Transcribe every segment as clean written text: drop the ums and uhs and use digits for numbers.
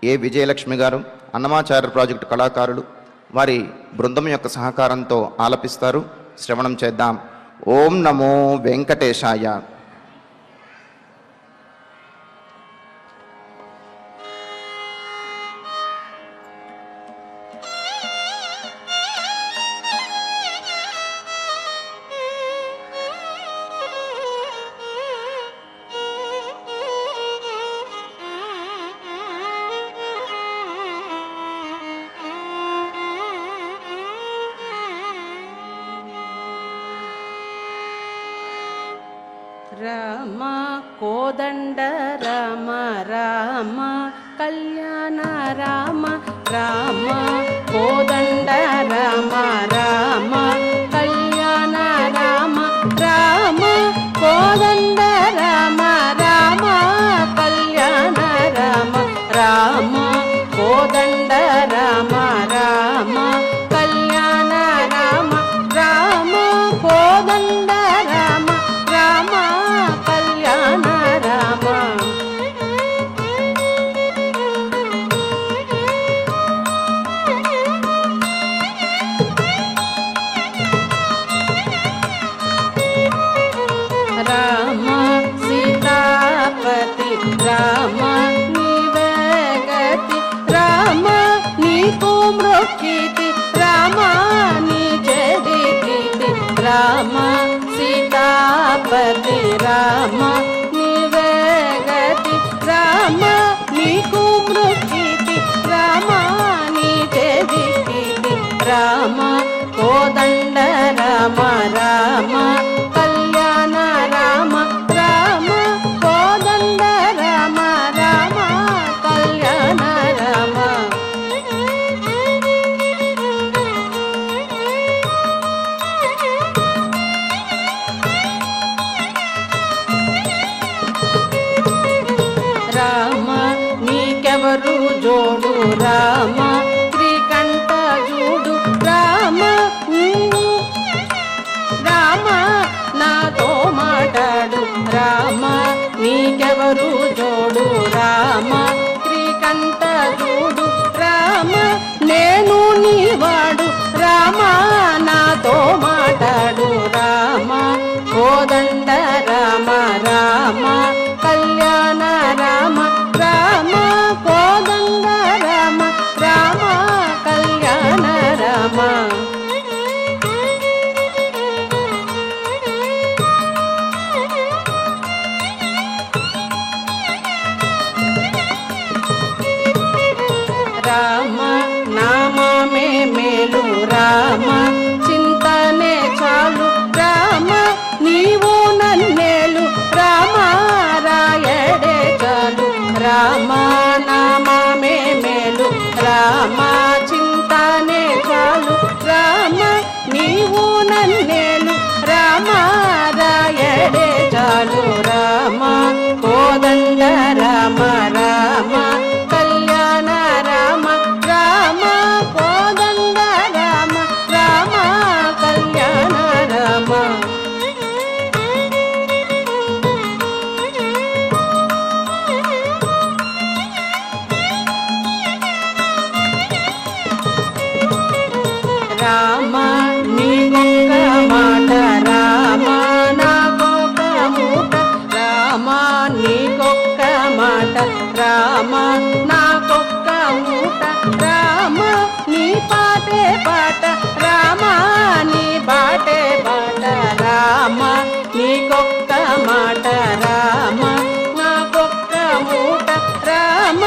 ఏ విజయలక్ష్మి గారు, అన్నమాచార్య ప్రాజెక్టు కళాకారులు వారి బృందం యొక్క సహకారంతో ఆలపిస్తారు. శ్రవణం చేద్దాం. ఓం నమో వెంకటేశాయ. రామ కోదండ రామ రామ కళ్యాణ రామ రామ కోదండ రామ రామ కళ్యాణ రామ రామ కోదండ రామ రామ కళ్యాణ రామ రామ కోదండ రామ రామ కళ్యాణ రామ రామ కోదండ రామ రామ కళ్యాణ రామ. రామ సీతాపతి రామ నీవే గతి రామ నీకు మృక్కితి రామ నీ జడికితి రామ సీతాపతి రామ నీవే గతి రామ నీకు మృక్కితి రామ నీ జడికితి రామ కోదండ రామ రామ కళ్యాణ రామ రామ కోదండ రామ రామ కళ్యాణ రామ. రామ నీకెవరు జోడు రామ శ్రీకంఠ జూడు రామ రామ నాతో మాట్లాడు రామ నీకెవరు జోడు రామ శ్రీకంఠ జూడు రామ నేను నీవాడు రామ నాతో మాట్లాడు రామ కోదండ రామ రామ కళ్యాణ రామ రామ కోదండ రామ రామ కళ్యాణ రామ. రామ నామమే మేలు రామ చింతనే చాలు రామ నీవు నన్నేలు రామ రాయడే చాలు రామ నామమే మేలు రామ చింతనే చాలు రామ నీవు నన్నేలు రామ రాయడే చాలు రామ కోదండ రామ రామ కళ్యాణ రామ రామ కోదండ రామ రామ కళ్యాణ రామ. రామ నీకొక్క మాట రామ నాకొక్క మూట రామ నీకొక్క మాట రామ నాకొక్క మూట రామ నీ పాటే పాట రామ నీ బాటే బాట రామ నీకొక్క మాట రామ నాకొక్క మూట రామ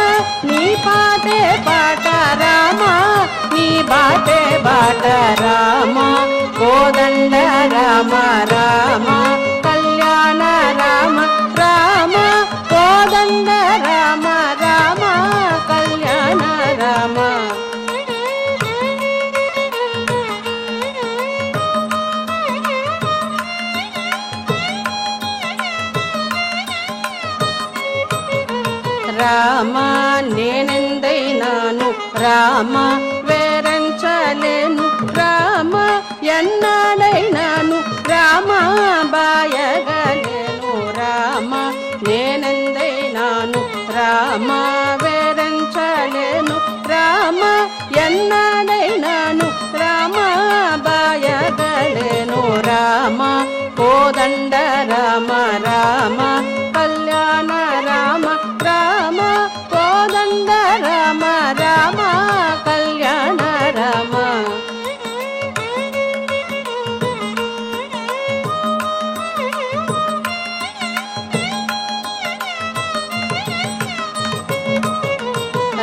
నీ పాటే పాట రామ నీ బాటే బాట రామ కోదండ రామ రామ కళ్యాణ రామ రామ కోదండ రామ రామ కళ్యాణ రామ. రామ నేనెందైనాను రామ వేరంచలేను రామ ఎన్నాడైనాను రామ బాయగలేను రామ నేనెందైనాను రామ వేరంచలేను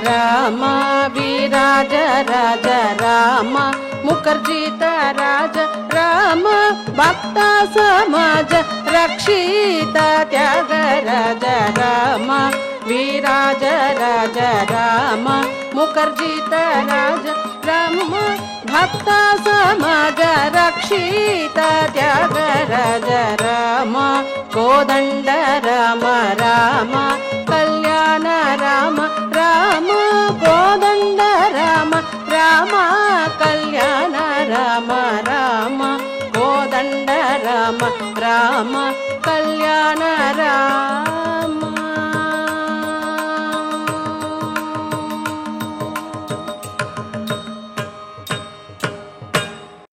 రామ విరాజ రాజ రామ ముఖర్జిత రాజ రామ భక్త సమాజ రక్షిత త్యాగరాజ రామ విరాజ రాజ రామ ముఖర్జిత రాజ రామ భక్త సమాజ రక్షిత త్యాగరాజ రామ కోదండ రామ రామ కళ్యాణ రామ రామ కోదండ రామ రామ కళ్యాణ రామ రామ కోదండ రామ రామ కళ్యాణ రామ